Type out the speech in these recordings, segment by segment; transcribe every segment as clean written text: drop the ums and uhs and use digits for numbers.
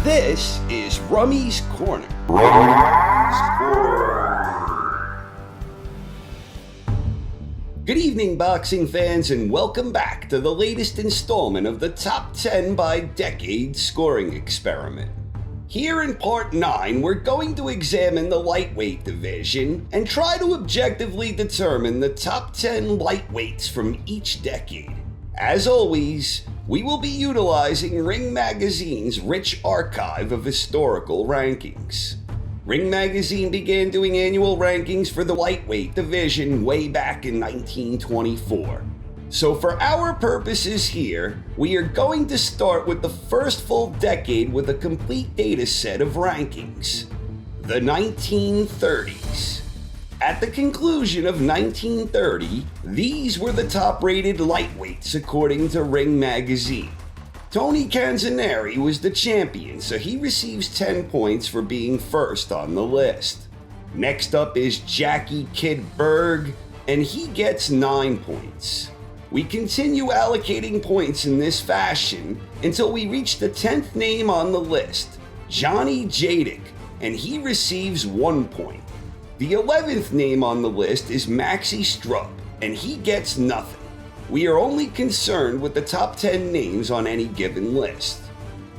This is Rummy's Corner. Good evening, boxing fans, and welcome back to the latest installment of the Top 10 by Decade scoring experiment. Here in Part 9, we're going to examine the lightweight division and try to objectively determine the top 10 lightweights from each decade. As always, we will be utilizing Ring Magazine's rich archive of historical rankings. Ring Magazine began doing annual rankings for the lightweight division way back in 1924. So for our purposes here, we are going to start with the first full decade with a complete data set of rankings. The 1930s. At the conclusion of 1930, these were the top-rated lightweights according to Ring Magazine. Tony Canzoneri was the champion, so he receives 10 points for being first on the list. Next up is Jackie Kid Berg, and he gets 9 points. We continue allocating points in this fashion until we reach the 10th name on the list, Johnny Jadick, and he receives 1 point. The 11th name on the list is Maxie Strupp, and he gets nothing. We are only concerned with the top 10 names on any given list.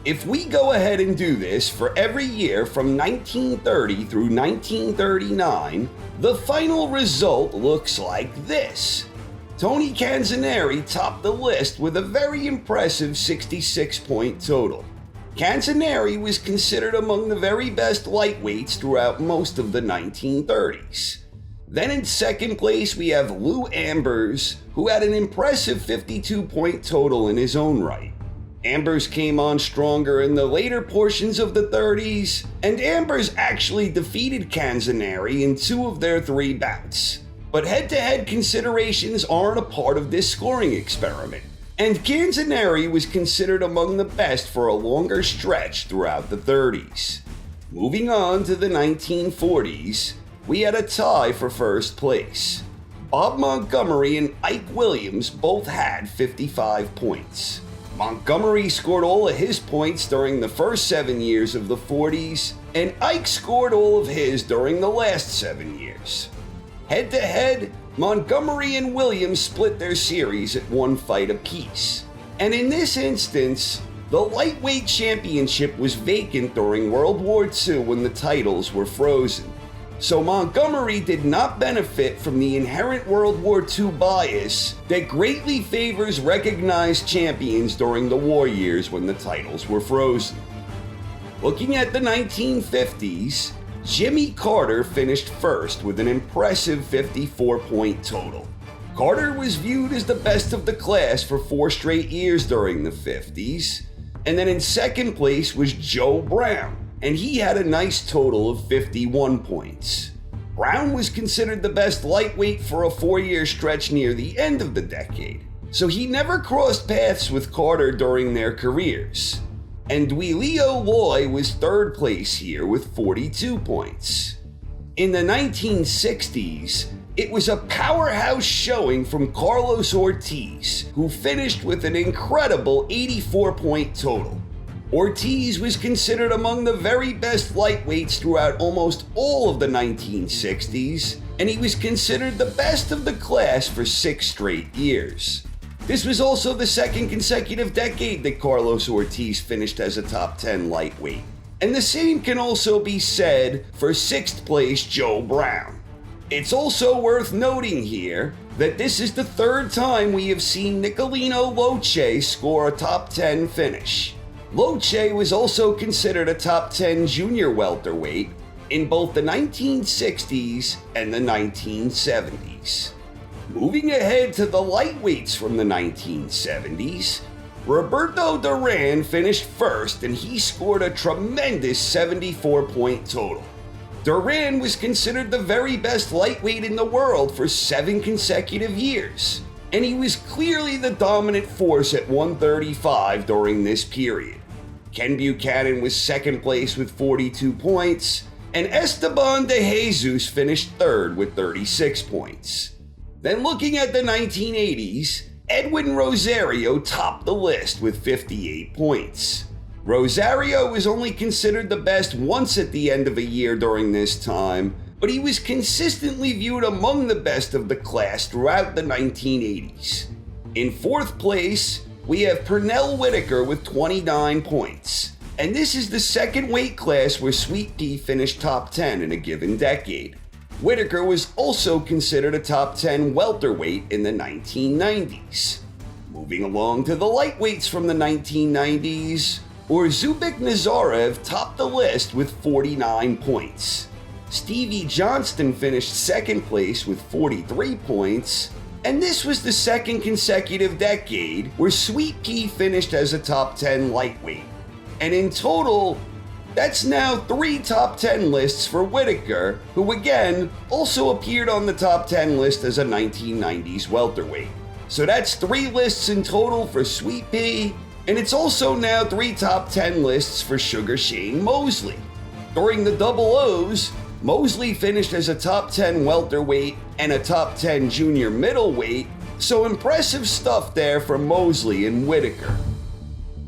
If we go ahead and do this for every year from 1930 through 1939, the final result looks like this. Tony Canzoneri topped the list with a very impressive 66-point total. Canzoneri was considered among the very best lightweights throughout most of the 1930s. Then in second place we have Lou Ambers, who had an impressive 52-point total in his own right. Ambers came on stronger in the later portions of the 30s, and Ambers actually defeated Canzoneri in 2 of their 3 bouts. But head-to-head considerations aren't a part of this scoring experiment, and Canzoneri was considered among the best for a longer stretch throughout the 30s. Moving on to the 1940s, we had a tie for first place. Bob Montgomery and Ike Williams both had 55 points. Montgomery scored all of his points during the first 7 years of the 40s, and Ike scored all of his during the last 7 years. Head-to-head, Montgomery and Williams split their series at 1 fight apiece. And in this instance, the lightweight championship was vacant during World War II when the titles were frozen. So Montgomery did not benefit from the inherent World War II bias that greatly favors recognized champions during the war years when the titles were frozen. Looking at the 1950s, Jimmy Carter finished first with an impressive 54-point total. Carter was viewed as the best of the class for 4 straight years during the 50s, and then in second place was Joe Brown, and he had a nice total of 51 points. Brown was considered the best lightweight for a 4-year stretch near the end of the decade, so he never crossed paths with Carter during their careers. And Duilio Loy was third place here with 42 points. In the 1960s, it was a powerhouse showing from Carlos Ortiz, who finished with an incredible 84-point total. Ortiz was considered among the very best lightweights throughout almost all of the 1960s, and he was considered the best of the class for 6 straight years. This was also the second consecutive decade that Carlos Ortiz finished as a top 10 lightweight. And the same can also be said for 6th place Joe Brown. It's also worth noting here that this is the 3rd time we have seen Nicolino Loche score a top 10 finish. Loche was also considered a top 10 junior welterweight in both the 1960s and the 1970s. Moving ahead to the lightweights from the 1970s, Roberto Duran finished first and he scored a tremendous 74-point total. Duran was considered the very best lightweight in the world for 7 consecutive years, and he was clearly the dominant force at 135 during this period. Ken Buchanan was second place with 42 points, and Esteban de Jesus finished third with 36 points. Then looking at the 1980s, Edwin Rosario topped the list with 58 points. Rosario was only considered the best once at the end of a year during this time, but he was consistently viewed among the best of the class throughout the 1980s. In fourth place, we have Pernell Whitaker with 29 points. And this is the second weight class where Sweet Pea finished top 10 in a given decade. Whitaker was also considered a top 10 welterweight in the 1990s. Moving along to the lightweights from the 1990s, Urzubek Nazarev topped the list with 49 points. Stevie Johnston finished second place with 43 points, and this was the second consecutive decade where Sweet Pea finished as a top 10 lightweight. And in total, that's now 3 top 10 lists for Whitaker, who again also appeared on the top 10 list as a 1990s welterweight. So that's 3 lists in total for Sweet Pea, and it's also now 3 top 10 lists for Sugar Shane Mosley. During the Double O's, Mosley finished as a top 10 welterweight and a top 10 junior middleweight, so impressive stuff there for Mosley and Whitaker.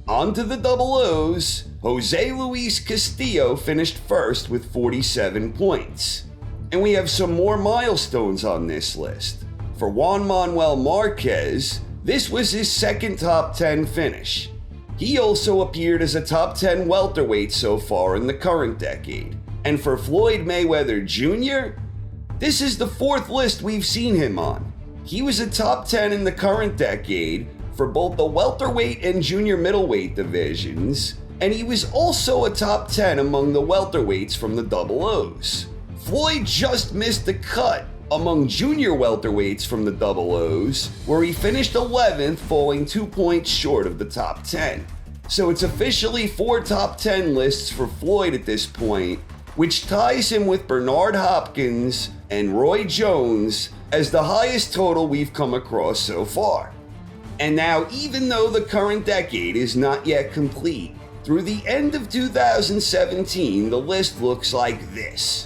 On to the Double O's, Jose Luis Castillo finished first with 47 points. And we have some more milestones on this list. For Juan Manuel Marquez, this was his second top 10 finish. He also appeared as a top 10 welterweight so far in the current decade. And for Floyd Mayweather Jr., this is the 4th list we've seen him on. He was a top 10 in the current decade for both the welterweight and junior middleweight divisions, and he was also a top 10 among the welterweights from the Double O's. Floyd just missed the cut among junior welterweights from the Double O's, where he finished 11th, falling 2 points short of the top 10. So it's officially 4 top 10 lists for Floyd at this point, which ties him with Bernard Hopkins and Roy Jones as the highest total we've come across so far. And now, even though the current decade is not yet complete, through the end of 2017, the list looks like this.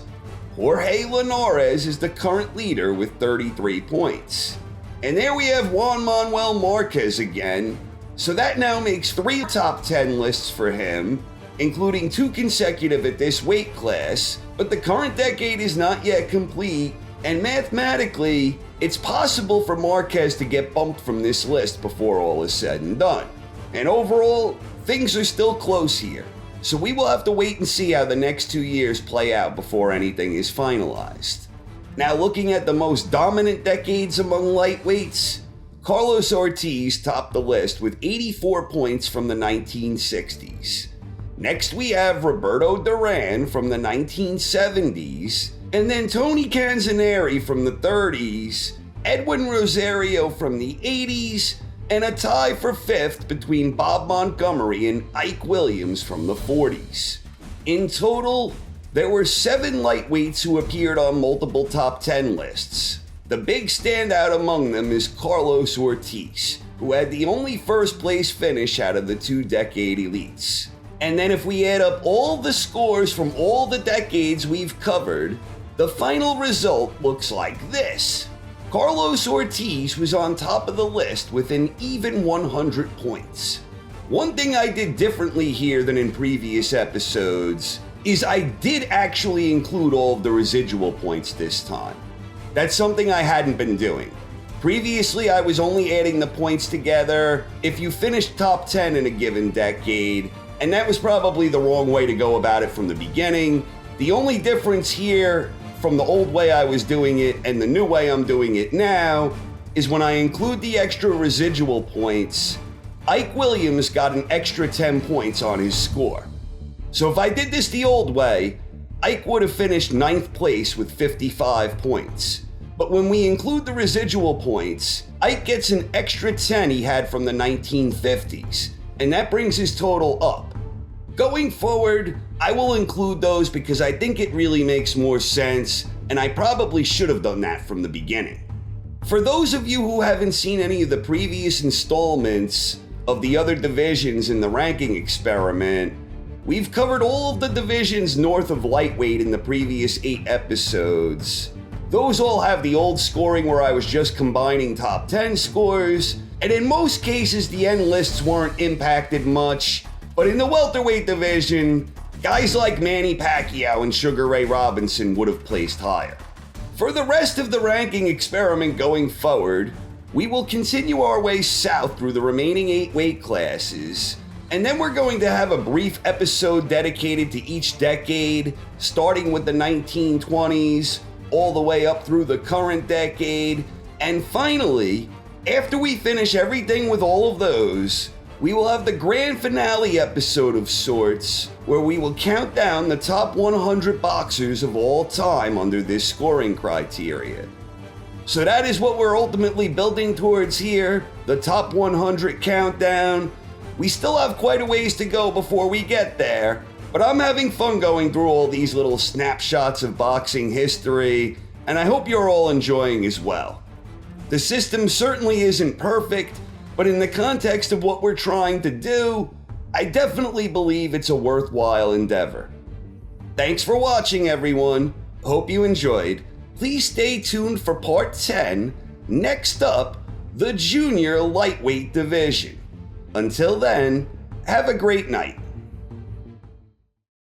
Jorge Linares is the current leader with 33 points. And there we have Juan Manuel Marquez again, so that now makes 3 top 10 lists for him, including 2 consecutive at this weight class, but the current decade is not yet complete, and mathematically, it's possible for Marquez to get bumped from this list before all is said and done. And overall, things are still close here, so we will have to wait and see how the next 2 years play out before anything is finalized. Now, looking at the most dominant decades among lightweights, Carlos Ortiz topped the list with 84 points from the 1960s. Next we have Roberto Duran from the 1970s, and then Tony Canzoneri from the 30s, Edwin Rosario from the 80s, and a tie for 5th between Bob Montgomery and Ike Williams from the 40s. In total, there were 7 lightweights who appeared on multiple top 10 lists. The big standout among them is Carlos Ortiz, who had the only first place finish out of the 2-decade elites. And then if we add up all the scores from all the decades we've covered, the final result looks like this. Carlos Ortiz was on top of the list with an even 100 points. One thing I did differently here than in previous episodes is I did actually include all of the residual points this time. That's something I hadn't been doing. Previously, I was only adding the points together if you finished top 10 in a given decade, and that was probably the wrong way to go about it from the beginning. The only difference here from the old way I was doing it and the new way I'm doing it now is when I include the extra residual points, Ike Williams got an extra 10 points on his score. So if I did this the old way, Ike would have finished 9th place with 55 points. But when we include the residual points, Ike gets an extra 10 he had from the 1950s, and that brings his total up. Going forward, I will include those because I think it really makes more sense, and I probably should have done that from the beginning. For those of you who haven't seen any of the previous installments of the other divisions in the ranking experiment, we've covered all of the divisions north of lightweight in the previous 8 episodes. Those all have the old scoring where I was just combining top 10 scores, and in most cases the end lists weren't impacted much, But in the welterweight division, guys like Manny Pacquiao and Sugar Ray Robinson would have placed higher. For the rest of the ranking experiment going forward, we will continue our way south through the remaining 8 weight classes, and then we're going to have a brief episode dedicated to each decade, starting with the 1920s, all the way up through the current decade, and finally, after we finish everything with all of those, we will have the grand finale episode of sorts, where we will count down the top 100 boxers of all time under this scoring criteria. So that is what we're ultimately building towards here, the top 100 countdown. We still have quite a ways to go before we get there, but I'm having fun going through all these little snapshots of boxing history, and I hope you're all enjoying as well. The system certainly isn't perfect, but in the context of what we're trying to do, I definitely believe it's a worthwhile endeavor. Thanks for watching, everyone. Hope you enjoyed. Please stay tuned for part 10. Next up, the junior lightweight division. Until then, have a great night.